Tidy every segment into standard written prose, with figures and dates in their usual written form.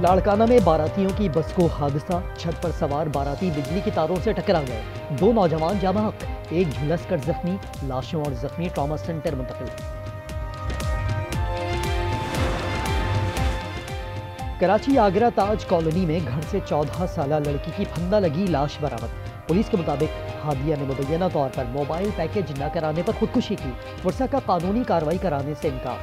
लाड़काना में बारातियों की बस को हादसा, छत पर सवार बाराती बिजली की तारों से टकरा गए। 2 नौजवान जाँ बहक, एक झुलस कर जख्मी, लाशों और जख्मी ट्रॉमा सेंटर मुंतकिल। कराची आगरा ताज कॉलोनी में घर से 14 साला लड़की की फंदा लगी लाश बरामद। पुलिस के मुताबिक हादिया ने मुबैना तौर पर मोबाइल पैकेज न कराने पर खुदकुशी की। वर्षा का कानूनी कार्रवाई कराने से इनकार।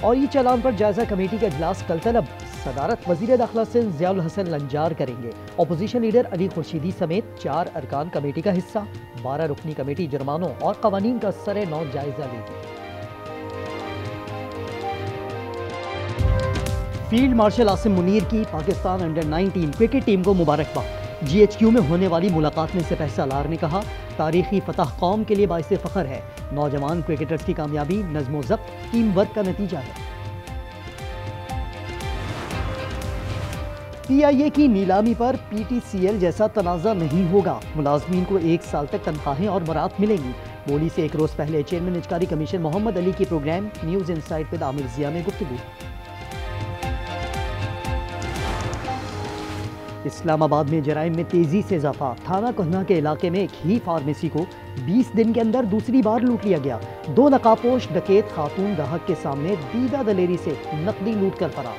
और ई चालान पर जायजा कमेटी का इजलास कल तलब। सदारत वजीर दाखिला से ज़ियाउल हसन लंजार करेंगे। अपोजिशन लीडर अली खुर्शीदी समेत 4 अरकान कमेटी का हिस्सा। 12 रुकनी कमेटी जुर्मानों और कवानीन का सरे नौ जायजा लेगी। फील्ड मार्शल आसिम मुनीर की पाकिस्तान अंडर 19 क्रिकेट टीम को मुबारकबाद। GHQ में होने वाली मुलाकात में सिपह सालार ने कहा, तारीखी फतह कौम के लिए बाइसे फख्र है। नौजवान क्रिकेटर्स की कामयाबी नज़्म ज़ब्त टीम वर्क का नतीजा है। PIA की नीलामी पर PTCL जैसा तनाज़ा नहीं होगा। मुलाजमीन को 1 साल तक तनख्वाहें और मरात मिलेंगी। बोली से 1 रोज पहले चेयरमैन निजकारी कमीशन मोहम्मद अली की programme news insight with Aamir Zia में गुफ्तगू। इस्लामाबाद में जराइम में तेजी से इजाफा। थाना कोहना के इलाके में एक ही फार्मेसी को 20 दिन के अंदर दूसरी बार लूट लिया गया। 2 नकाबपोश डकैत खातून ग्राहक के सामने दीदा दलेरी से नकदी लूट कर फरार।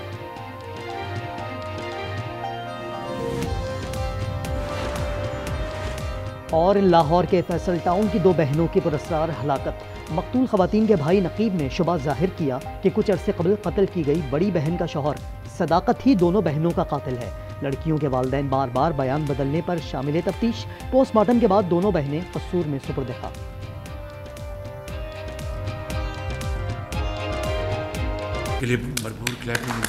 और लाहौर के फैसल टाउन की 2 बहनों की पुरस्कार हलाकत। मकतूल खवातीन के भाई नकीब ने शुबा जाहिर किया कि कुछ अरसे कबल कत्ल की गई बड़ी बहन का शौहर सदाकत ही दोनों बहनों का कातिल है। लड़कियों के वालिदैन बार बार बयान बदलने पर शामिल तफ्तीश। पोस्टमार्टम के बाद दोनों बहनें कसूर में सुपुर्द खाक। के लिए भरपूर क्लैपिंग।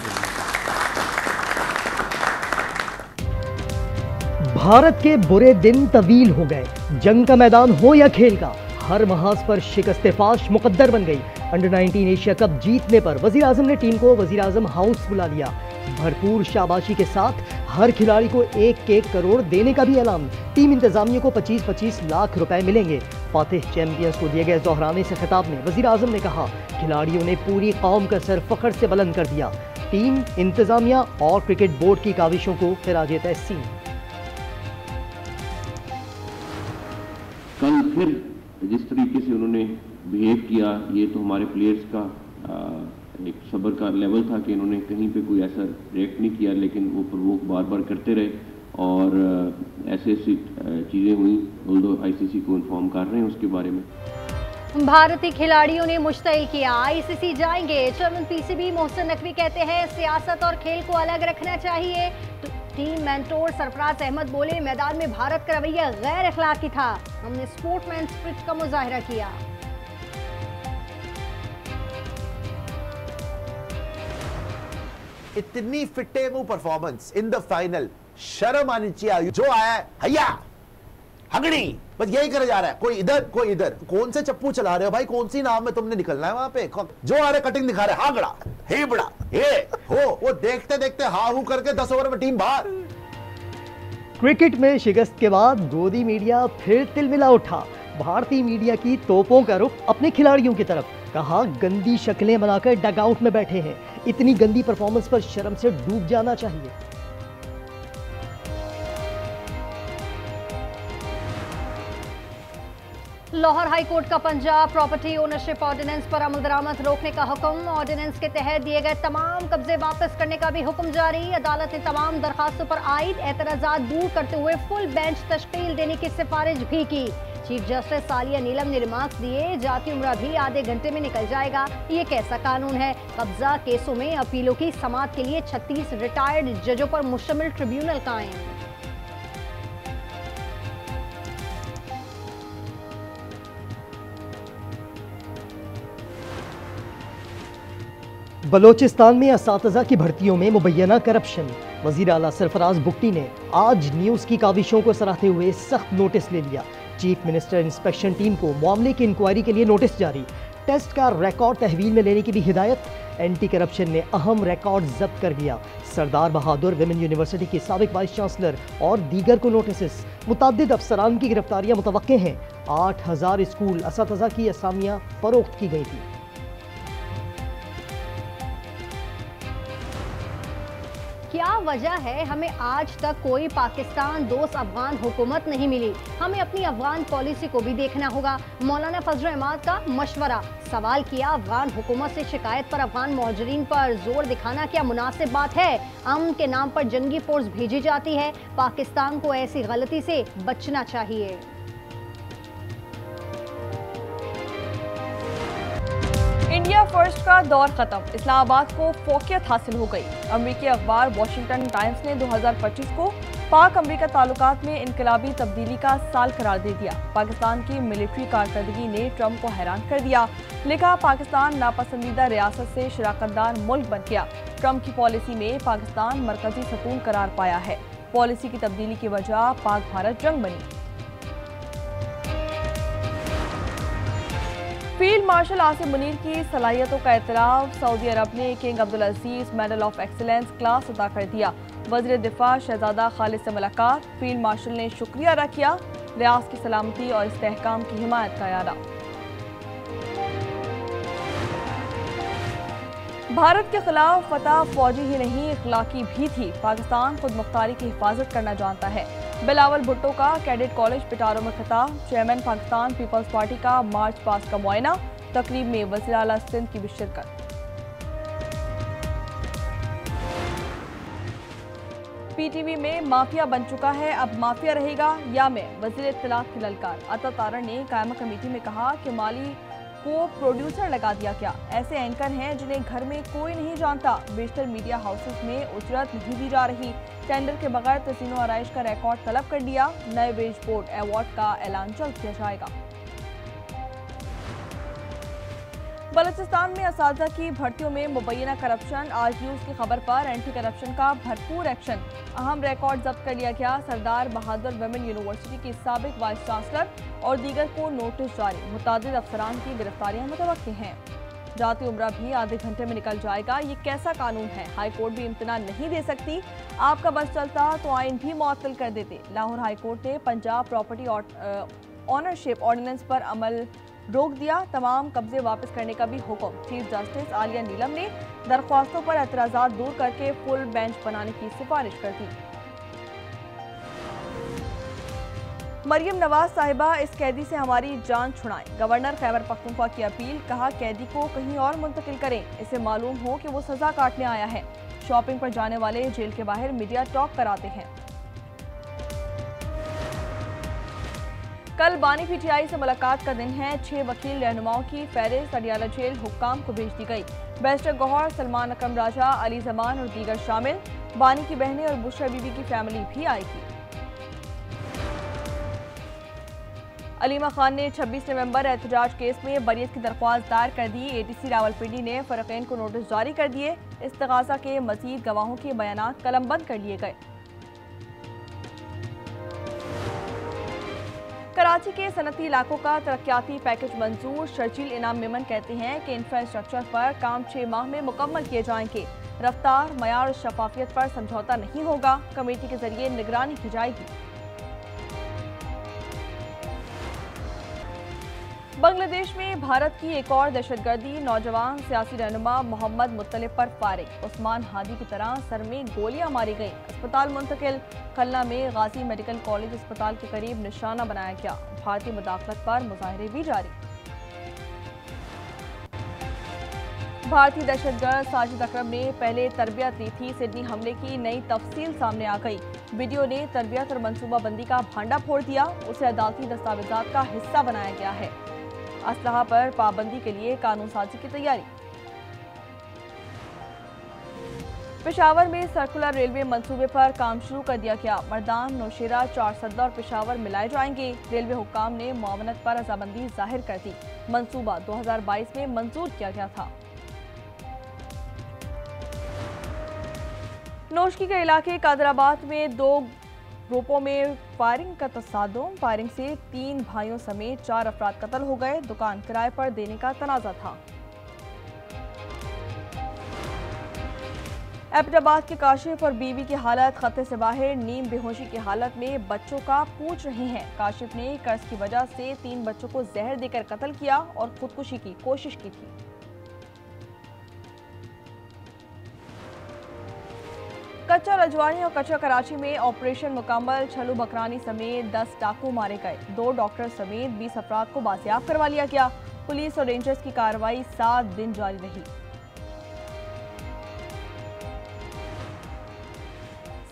भारत के बुरे दिन तवील हो गए। जंग का मैदान हो या खेल का, हर महाज पर शिकस्त फाश मुकद्दर बन गई। अंडर 19 एशिया कप जीतने पर वजीर आजम ने टीम को वजीर आजम हाउस बुला लिया। भरपूर शाबाशी के साथ हर खिलाड़ी को 1 करोड़ देने का भी ऐलान। टीम इंतजामिया को 25-25 लाख रुपए मिलेंगे। फातिह चैंपियंस को दिए गए दोहराने से खिताब में वजीर आजम ने कहा, खिलाड़ियों ने पूरी कौम का सर फख्र से बुलंद कर दिया। टीम, इंतजामिया और क्रिकेट बोर्ड की काविशों को खिराज तहसीन। कल फिर जिस तरीके से उन्होंने बिहेव किया, ये तो हमारे प्लेयर्स का एक सब्र का लेवल था कि इन्होंने कहीं पे कोई ऐसा रिएक्ट नहीं किया, लेकिन वो प्रवोक बार बार करते रहे और ऐसी चीज़ें हुई। दो ICC को इन्फॉर्म कर रहे हैं उसके बारे में। भारतीय खिलाड़ियों ने मुश्तइल किया, ICC जाएंगे। चेयरमैन PCB मोहसिन नकवी कहते हैं, सियासत और खेल को अलग रखना चाहिए। टीम मेंटोर सरफराज अहमद बोले, मैदान में भारत का रवैया गैर अखलाकी था, हमने स्पोर्ट्समैन स्पिरिट का मुजाहिरा किया। इतनी फिटे मुंह परफॉर्मेंस इन द फाइनल, शर्म आनी चाहिए। जो आया है हैया हगड़ी, बस यही करे जा रहा है, कोई इधर कोई इधर। कौन से चप्पू चला रहे हो भाई, कौन सी नाव में तुमने निकलना है वहां पे? जो आ रहे कटिंग दिखा रहे, हागड़ा हे बड़ा हे हो, वो देखते देखते हा हू करके 10 ओवर में टीम बाहर। क्रिकेट में शिकस्त के बाद गोदी मीडिया फिर तिलमिला उठा। भारतीय मीडिया की तोपों का रुख अपने खिलाड़ियों की तरफ। कहा, गंदी शक्लें बनाकर डगआउट में बैठे हैं, इतनी गंदी परफॉर्मेंस पर शर्म से डूब जाना चाहिए। लाहौर हाई कोर्ट का पंजाब प्रॉपर्टी ओनरशिप ऑर्डिनेंस पर अमल दरामद रोकने का हुक्म। ऑर्डिनेंस के तहत दिए गए तमाम कब्जे वापस करने का भी हुक्म जारी। अदालत ने तमाम दरखास्तों पर आयद एतराजात दूर करते हुए फुल बेंच तश्कील देने की सिफारिश भी की। चीफ जस्टिस सालिया नीलम ने रिमार्क्स दिए, जाती उम्र भी आधे घंटे में निकल जाएगा, ये कैसा कानून है? कब्जा केसों में अपीलों की समाअत के लिए 36 रिटायर्ड जजों पर मुश्तमिल ट्रिब्यूनल कायम। बलोचिस्तान में असातिज़ा की भर्तियों में मुबैना करप्शन। वज़ीर आला सरफराज बुगटी ने आज न्यूज़ की काविशों को सराहते हुए सख्त नोटिस ले लिया। चीफ मिनिस्टर इंस्पेक्शन टीम को मामले की इंक्वायरी के लिए नोटिस जारी। टेस्ट का रिकॉर्ड तहवील में लेने की भी हिदायत। एंटी करप्शन ने अहम रिकॉर्ड जब्त कर दिया। सरदार बहादुर विमेन यूनिवर्सिटी की साबिक वाइस चांसलर और दीगर को नोटिस। मुतअद्दिद अफसरान की गिरफ्तारियां मुतवक्के हैं। 8000 स्कूल असातिज़ा की असामियां फरोख्त की गई थी। क्या वजह है हमें आज तक कोई पाकिस्तान दोस्त अफगान हुकूमत नहीं मिली? हमें अपनी अफगान पॉलिसी को भी देखना होगा। मौलाना फजल अहमद का मशवरा। सवाल किया, अफगान हुकूमत से शिकायत पर अफगान मुहाजिरीन पर जोर दिखाना क्या मुनासिब बात है? अमन के नाम पर जंगी फोर्स भेजी जाती है। पाकिस्तान को ऐसी गलती से बचना चाहिए। इंडिया फर्स्ट का दौर खत्म, इस्लामाबाद को फोकियत हासिल हो गई। अमेरिकी अखबार वॉशिंगटन टाइम्स ने 2025 को पाक अमेरिका ताल्लुकात में इनकलाबी तब्दीली का साल करार दे दिया। पाकिस्तान की मिलिट्री कारकर्दगी ने ट्रंप को हैरान कर दिया। लिखा, पाकिस्तान नापसंदीदा रियासत से शराकतदार मुल्क बन गया। ट्रंप की पॉलिसी में पाकिस्तान मरकजी सतून करार पाया है। पॉलिसी की तब्दीली की वजह पाक भारत जंग बनी। फील्ड मार्शल आसिम मुनीर की सलाहियतों का एतराफ़। सऊदी अरब ने king Abdul Aziz medal of excellence class अता कर दिया। वज़ीर दिफा शहजादा खालिद से मुलाकात। फील्ड मार्शल ने शुक्रिया अदा किया। रियासत की सलामती और इस्तेहकाम की हिमायत का इरादा। भारत के खिलाफ फतह फौजी ही नहीं इखलाकी भी थी। पाकिस्तान खुद मुख्तारी की हिफाजत करना जानता है। बिलावल भुट्टो का कैडेट कॉलेज पिटारो में खिताब। चेयरमैन पाकिस्तान पीपल्स पार्टी का मार्च पास का मुआयना। तकरीब में वज़ीर आला सिंध की भी शिरकत। पीटीवी में माफिया बन चुका है, अब माफिया रहेगा या मैं? वज़ीर इत्तलात की ललकार। अता तारड़ ने कायमा कमेटी में कहा कि माली को प्रोड्यूसर लगा दिया क्या? ऐसे एंकर हैं जिन्हें घर में कोई नहीं जानता। बेशतर मीडिया हाउसेस में उजरत नहीं दी जा रही। टेंडर के बगैर तहसीन आराइश का रिकॉर्ड तलब कर दिया। नए वेज बोर्ड अवार्ड का ऐलान जल्द किया जाएगा। बलूचिस्तान में असातिज़ा की भर्तियों में मुबैना करप्शन। आज न्यूज़ की खबर पर एंटी करप्शन का भरपूर एक्शन। अहम रिकॉर्ड जब्त कर लिया गया। सरदार बहादुर वुमेन यूनिवर्सिटी की साबिक वाइस चांसलर और दीगर को नोटिस जारी। मुतादिद अफसरान की गिरफ्तारियां मुतवक्की हैं। जाती उम्रा भी आधे घंटे में निकल जाएगा। ये कैसा कानून है? हाई कोर्ट भी इम्तना नहीं दे सकती। आपका बस चलता तो आइन भी मुअत्तल कर देते। लाहौर हाई कोर्ट ने पंजाब प्रॉपर्टी ऑनरशिप ऑर्डिनेंस पर अमल रोक दिया। तमाम कब्जे वापस करने का भी हुक्म। चीफ जस्टिस आलिया नीलम ने दरख्वास्तों पर एतराज़ात दूर करके फुल बेंच बनाने की सिफारिश कर दी। मरियम नवाज साहिबा, इस कैदी से हमारी जान छुड़ाएं। गवर्नर खैबर पख्तूनख्वा की अपील। कहा, कैदी को कहीं और मुंतकिल करें, इसे मालूम हो कि वो सजा काटने आया है। शॉपिंग पर जाने वाले जेल के बाहर मीडिया टॉक कराते हैं। कल बानी पीटीआई से मुलाकात का दिन है। 6 वकील रहनुमाओं की फहरिस्त अडियाला जेल हुक्काम को भेज दी गई। बैरिस्टर गौहर, सलमान अकरम राजा, अली जमान और दीगर शामिल। बानी की बहनें और बुशरा बीबी की फैमिली भी आएगी। अलीमा खान ने 26 नवंबर एहतजाज केस में बरियत की दरख्वास्त दायर कर दी। एटीसी रावलपिंडी ने फरीकैन को नोटिस जारी कर दिए। इस्तगासा के मजीद गवाहों के बयानात कलमबंद कर लिए गए। कराची के सनती इलाकों का तरक्याती पैकेज मंजूर। शर्जील इनाम मेमन कहते हैं कि इंफ्रास्ट्रक्चर पर काम 6 माह में मुकम्मल किए जाएंगे। रफ्तार, मयार और शफाफियत पर समझौता नहीं होगा। कमेटी के जरिए निगरानी की जाएगी। बांग्लादेश में भारत की एक और दहशतगर्दी। नौजवान सियासी रहनुमा मोहम्मद मुत्तलिब पर फारिग। उस्मान हादी की तरह सर में गोलियां मारी गईं। अस्पताल मुंतकिल। खलना में गाजी मेडिकल कॉलेज अस्पताल के करीब निशाना बनाया गया। भारतीय मुदाखलत पर मुजाहरे भी जारी। भारतीय दहशतगर्द साजिद अकरम ने पहले तरबियत ली थी। सिडनी हमले की नई तफसील सामने आ गई। वीडियो ने तरबियत और मनसूबाबंदी का भांडा फोड़ दिया। उसे अदालती दस्तावेजात का हिस्सा बनाया गया है। असलहा पर पाबंदी के लिए कानून साजी की तैयारी। पेशावर में सर्कुलर रेलवे मंसूबे पर काम शुरू कर दिया गया। मर्दान, नौशेरा, चारसद्दा और पेशावर मिलाए जाएंगे। रेलवे हुक्काम ने मुआवनत पर रजामंदी जाहिर कर दी। मंसूबा 2022 में मंजूर किया गया था। नौशकी के इलाके कादराबाद में 2 ग्रुपों में फायरिंग का तसादुम। फायरिंग से 3 भाइयों समेत 4 अफराद कत्ल हो गए। दुकान किराए पर देने का तनाजा था। एबटाबाद के काशिफ और बीवी की हालत खतरे से बाहर। नीम बेहोशी की हालत में बच्चों का पूछ रहे हैं। काशिफ ने कर्ज की वजह से 3 बच्चों को जहर देकर कत्ल किया और खुदकुशी की कोशिश की थी। कच्छ कच्चा रजवानी और कच्चा कराची में ऑपरेशन मुकम्मल। छलू बकरानी समेत 10 डाकू मारे गए। 2 डॉक्टर समेत 20 अफराद को बाजियाब करवा लिया गया। पुलिस और रेंजर्स की कार्रवाई 7 दिन जारी रही।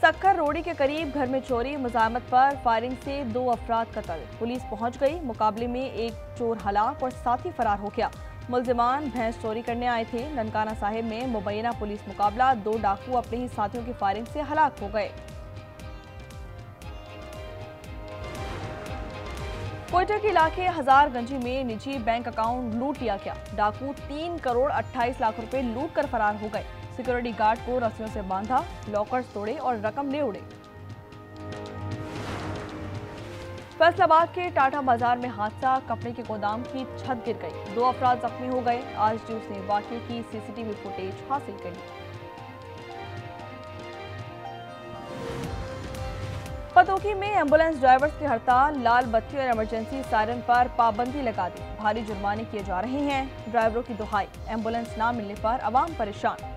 सक्खर रोड़ी के करीब घर में चोरी, मुजाहमत पर फायरिंग से 2 अफराद कत्ल। पुलिस पहुंच गई। मुकाबले में एक चोर हलाक और साथी फरार हो गया। मुल्जिमान भैंस चोरी करने आए थे। ननकाना साहिब में मुबैना पुलिस मुकाबला। 2 डाकू अपने ही साथियों की फायरिंग से हलाक हो गए। कोयटा के इलाके हजारगंजी में निजी बैंक अकाउंट लूट लिया गया। डाकू 3 करोड़ 28 लाख रुपए लूट कर फरार हो गए। सिक्योरिटी गार्ड को रस्सियों से बांधा, लॉकर्स तोड़े और रकम ले उड़े। फैसलाबाद के टाटा बाजार में हादसा, कपड़े के गोदाम की छत गिर गई। 2 अफराद जख्मी हो गए। आज न्यूज़ ने वाकये की सीसीटीवी फुटेज हासिल करी। पतोकी में एम्बुलेंस ड्राइवर्स की हड़ताल, लाल बत्ती और इमरजेंसी सायरन पर पाबंदी लगा दी। भारी जुर्माने किए जा रहे हैं। ड्राइवरों की दुहाई, एम्बुलेंस न मिलने पर अवाम परेशान।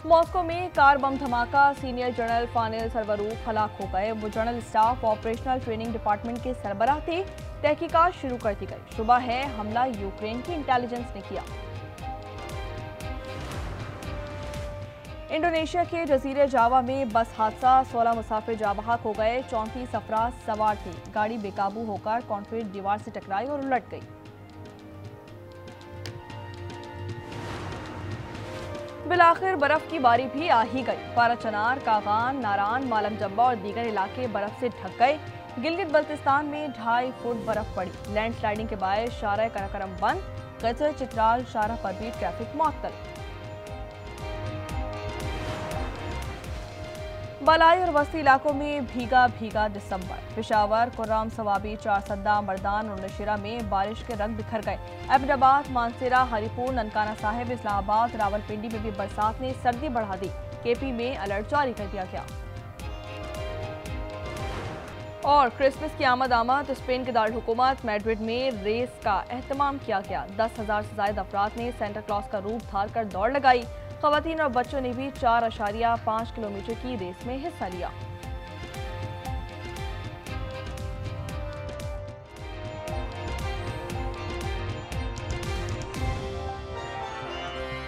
मॉस्को में कार बम धमाका, सीनियर जनरल फानिल सरवरूख हलाक हो गए। वो general staff operational training department के सरबराह थे। तहकीकात शुरू कर दी गई। शुबा है हमला यूक्रेन की इंटेलिजेंस ने किया। इंडोनेशिया के जजीरे जावा में बस हादसा, 16 मुसाफिर जाँ बहक हो गए। 34 अफराद सवार थे। गाड़ी बेकाबू होकर कंक्रीट दीवार से टकराई और उलट गई। बिलाखिर बर्फ की बारी भी आ ही गई। पाराचनार, कागान, नारान, मालम जब्बा और दीगर इलाके बर्फ से ढक गए। गिलगित बल्तिस्तान में 2.5 फुट बर्फ पड़ी। लैंडस्लाइडिंग के बायस शाहराह कराकरम बंद। गजर, चित्राल शाहराह पर भी ट्रैफिक मुअत्तल। बलाई और वस्ती इलाकों में भीगा भीगा दिसंबर। पेशावर, कुर्राम, सवाबी, चारसद्दा, मर्दान और नशीरा में बारिश के रंग बिखर गए। अहमदाबाद, मानसेरा, हरिपुर, ननकाना साहिब, इस्लामाबाद, रावलपिंडी में भी बरसात ने सर्दी बढ़ा दी। केपी में अलर्ट जारी कर दिया गया। और क्रिसमस की आमद तो स्पेन के दारुल हुकूमत मैड्रिड में रेस का एहतमाम किया गया। 10,000 से ज्यादा अफराद ने सेंटा क्लॉज का रूप धार कर दौड़ लगाई। खवातीन और बच्चों ने भी 4.5 किलोमीटर की रेस में हिस्सा लिया।